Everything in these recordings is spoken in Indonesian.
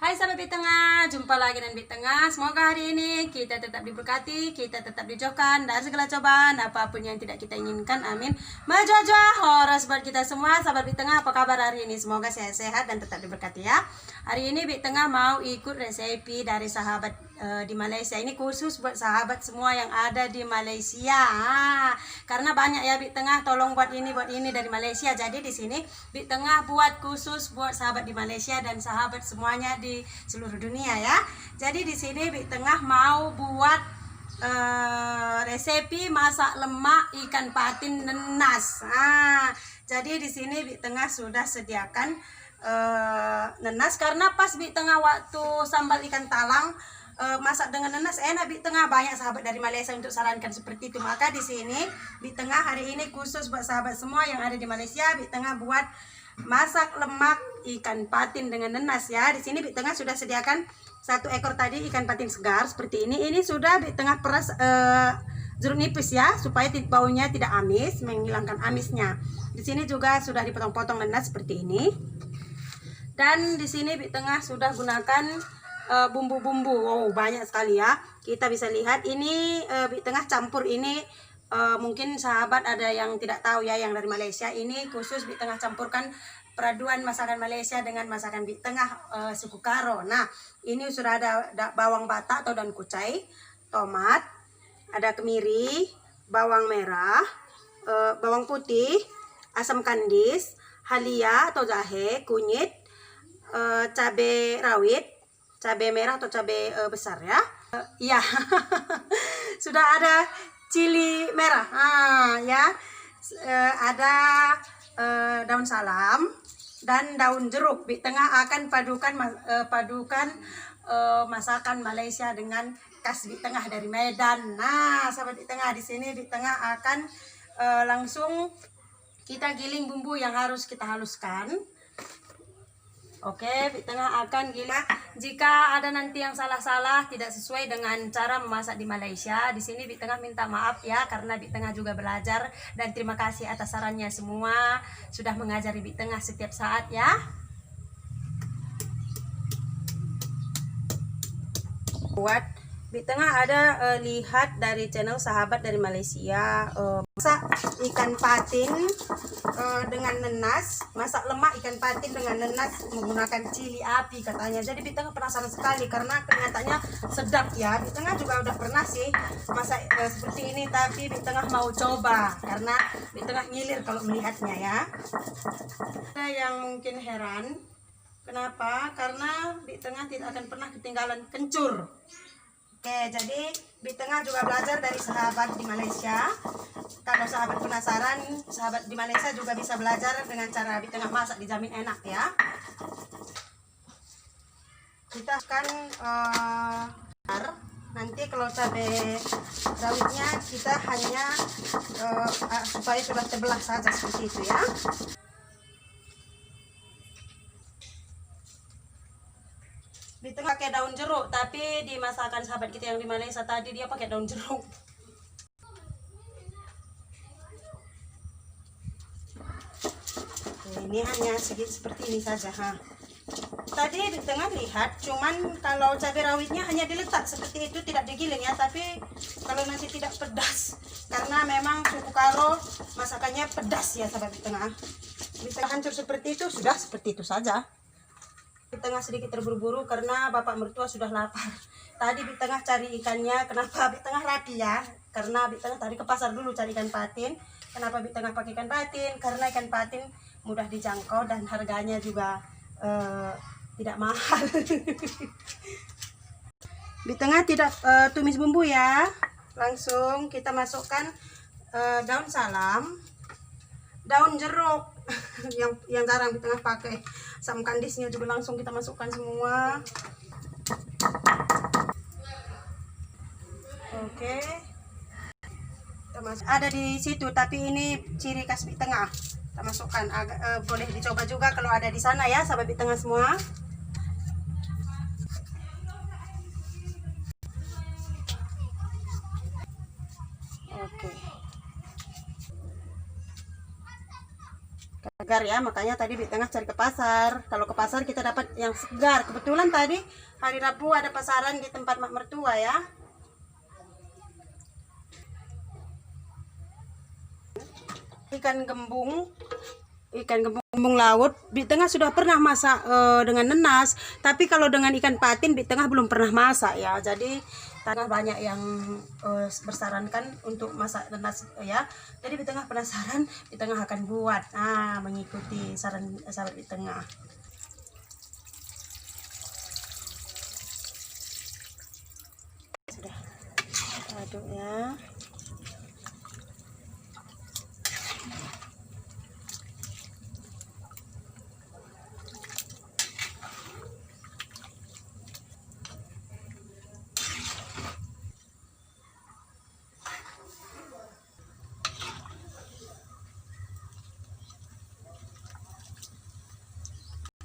Hai sahabat Bit Tengah, jumpa lagi dengan Bit Tengah. Semoga hari ini kita tetap diberkati, kita tetap dijauhkan dari segala cobaan, apapun yang tidak kita inginkan. Amin. Maju aja, horas buat kita semua. Sahabat Bit Tengah, apa kabar hari ini? Semoga sehat-sehat dan tetap diberkati ya. Hari ini Bit Tengah mau ikut resepi dari sahabat di Malaysia. Ini khusus buat sahabat semua yang ada di Malaysia. Karena banyak ya Bit Tengah, tolong buat ini dari Malaysia. Jadi di sini Bit Tengah buat khusus buat sahabat di Malaysia dan sahabat semuanya di seluruh dunia ya. Jadi di sini Bit Tengah mau buat resepi masak lemak ikan patin nenas. Jadi di sini Bit Tengah sudah sediakan nenas karena pas Bit Tengah waktu sambal ikan talang masak dengan nenas enak. Bit Tengah banyak sahabat dari Malaysia untuk sarankan seperti itu. Maka di sini Bit Tengah hari ini khusus buat sahabat semua yang ada di Malaysia. Bit Tengah buat masak lemak ikan patin dengan nenas ya. Di sini Bit Tengah sudah sediakan 1 ekor tadi ikan patin segar seperti ini. Ini sudah Bit Tengah peras jeruk nipis ya supaya baunya tidak amis, menghilangkan amisnya. Di sini juga sudah dipotong-potong nenas seperti ini. Dan di sini Bit Tengah sudah gunakan bumbu-bumbu. Wow, banyak sekali ya. Kita bisa lihat ini Bit Tengah campur ini. Mungkin sahabat ada yang tidak tahu ya, yang dari Malaysia ini khusus Bit Tengah campurkan peraduan masakan Malaysia dengan masakan Bit Tengah suku Karo. Nah, ini sudah ada bawang batak atau daun kucai, tomat, ada kemiri, bawang merah, bawang putih, asam kandis, halia atau jahe, kunyit, cabai rawit, cabai merah atau cabai besar ya. Iya. Sudah ada cili merah. Ya. Ada daun salam dan daun jeruk. Bit Tengah akan padukan masakan Malaysia dengan khas Bit Tengah dari Medan. Nah, sahabat Bit Tengah, di sini Bit Tengah akan langsung kita giling bumbu yang harus kita haluskan. Oke, Bit Tengah akan giling. Jika ada nanti yang salah-salah tidak sesuai dengan cara memasak di Malaysia, di sini Bit Tengah minta maaf ya, karena Bit Tengah juga belajar dan terima kasih atas sarannya semua sudah mengajari Bit Tengah setiap saat ya. Buat Bit Tengah ada lihat dari channel sahabat dari Malaysia masak ikan patin dengan nenas, masak lemak ikan patin dengan nenas menggunakan cili api katanya. Jadi Bit Tengah penasaran sekali karena kenyataannya sedap ya. Bit Tengah juga udah pernah sih masak seperti ini, tapi Bit Tengah mau coba karena Bit Tengah ngiler kalau melihatnya ya. Ada yang mungkin heran kenapa? Karena Bit Tengah tidak akan pernah ketinggalan kencur. Oke, jadi Bit Tengah juga belajar dari sahabat di Malaysia. Kalau sahabat penasaran, sahabat di Malaysia juga bisa belajar dengan cara Bit Tengah masak, dijamin enak ya. Kita akan nanti kalau cabai rawitnya kita hanya supaya sudah terbelah saja seperti itu ya. Bit Tengah pakai daun jeruk, tapi di masakan sahabat kita yang di Malaysia tadi dia pakai daun jeruk. Ini hanya sedikit seperti ini saja. Tadi Bit Tengah lihat, cuman kalau cabai rawitnya hanya diletak seperti itu, tidak digiling ya. Tapi kalau nanti tidak pedas, karena memang suku Karo masakannya pedas ya sahabat Bit Tengah. Bit Tengah hancur seperti itu, sudah seperti itu saja. Bit Tengah sedikit terburu-buru karena bapak mertua sudah lapar. Tadi Bit Tengah cari ikannya. Kenapa Bit Tengah rapi ya? Karena Bit Tengah tadi ke pasar dulu cari ikan patin. Kenapa Bit Tengah pakai ikan patin? Karena ikan patin mudah dijangkau dan harganya juga tidak mahal. Bit Tengah tidak tumis bumbu ya. Langsung kita masukkan daun salam, daun jeruk yang jarang Bit Tengah pakai. Asam kandisnya juga langsung kita masukkan semua. Oke. Ada di situ, tapi ini ciri khas Bit Tengah. Kita masukkan, boleh dicoba juga kalau ada di sana ya sahabat Bit Tengah semua. Oke. segar ya, makanya tadi di tengah cari ke pasar. Kalau ke pasar kita dapat yang segar. Kebetulan tadi hari Rabu ada pasaran di tempat mak mertua ya. Ikan gembung laut di tengah sudah pernah masak dengan nenas, tapi kalau dengan ikan patin di tengah belum pernah masak ya. Jadi tengah banyak yang bersarankan untuk masak nenas ya. Jadi di tengah penasaran, di tengah akan buat mengikuti saran sahabat di tengah. Sudah aduk ya.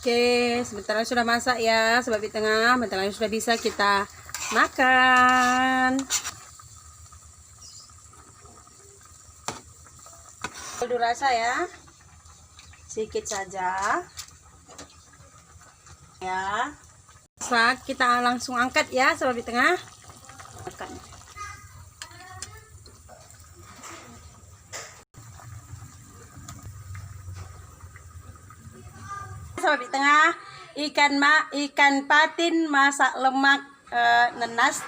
Oke, sebentar lagi sudah masak ya, sebab di tengah, bentar lagi sudah bisa kita makan. Kaldu rasa ya, sedikit saja. Ya, saat kita langsung angkat ya, sebab di tengah. Makan. Sama di tengah ikan patin masak lemak nenas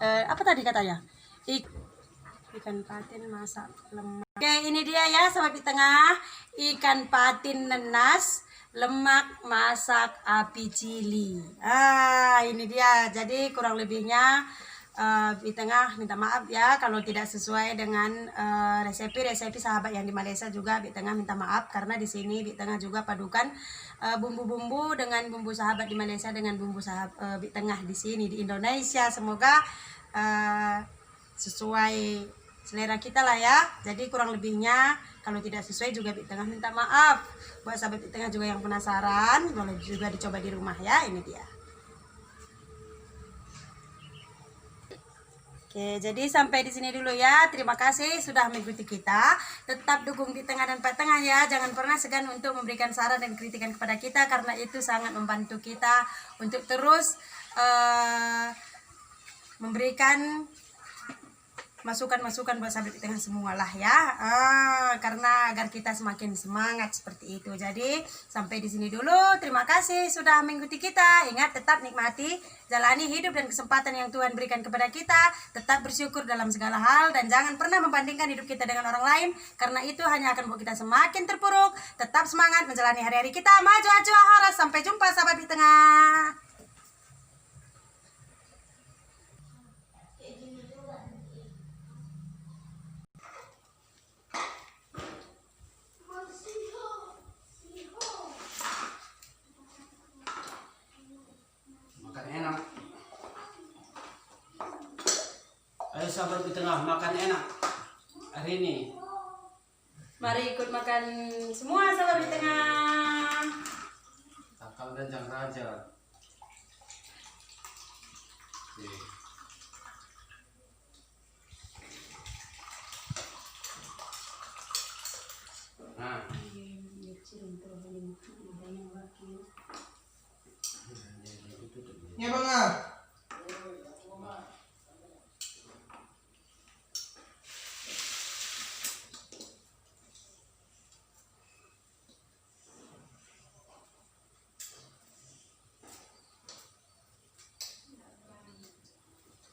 apa tadi katanya ikan patin masak lemak. Oke, ini dia ya sama di tengah ikan patin nenas lemak masak api cili. Ini dia, jadi kurang lebihnya di tengah minta maaf ya kalau tidak sesuai dengan resep-resep sahabat yang di Malaysia. Juga di tengah minta maaf karena di sini di tengah juga padukan bumbu-bumbu dengan bumbu sahabat di Malaysia dengan bumbu sahabat di tengah di sini di Indonesia. Semoga sesuai selera kita lah ya. Jadi kurang lebihnya kalau tidak sesuai juga di tengah minta maaf. Buat sahabat di tengah juga yang penasaran boleh juga dicoba di rumah ya. Ini dia. Oke, jadi sampai di sini dulu ya. Terima kasih sudah mengikuti kita. Tetap dukung di tengah dan Pak Tengah ya. Jangan pernah segan untuk memberikan saran dan kritikan kepada kita karena itu sangat membantu kita untuk terus memberikan masukan-masukan buat sahabat di tengah semua lah ya. Karena agar kita semakin semangat seperti itu. Jadi sampai di sini dulu. Terima kasih sudah mengikuti kita. Ingat tetap nikmati, jalani hidup dan kesempatan yang Tuhan berikan kepada kita. Tetap bersyukur dalam segala hal dan jangan pernah membandingkan hidup kita dengan orang lain karena itu hanya akan membuat kita semakin terpuruk. Tetap semangat menjalani hari-hari kita. Maju aja horas. Sampai jumpa sahabat di tengah. Enak. Ayo sahabat di tengah makan enak hari ini. Mari ikut makan semua sahabat di tengah. Takal dan jang raja. Nah. Ya bang ah.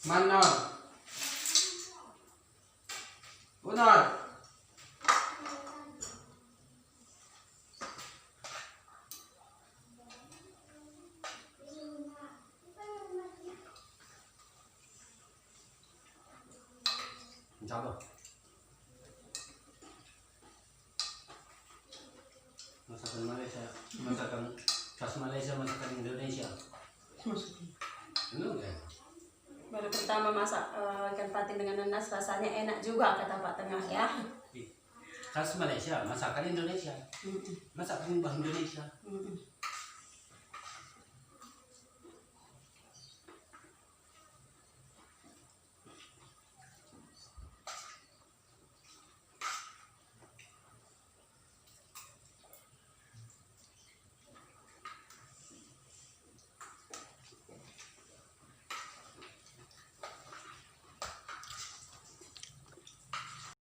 Manor. Unor. Coba. Masakan Malaysia, masakan khas Malaysia, masakan Indonesia. Belum ya? Baru pertama masak ikan patin dengan nanas, rasanya enak juga kata Pak Tengah ya. Khas Malaysia, masakan Indonesia. Masakan bah Indonesia.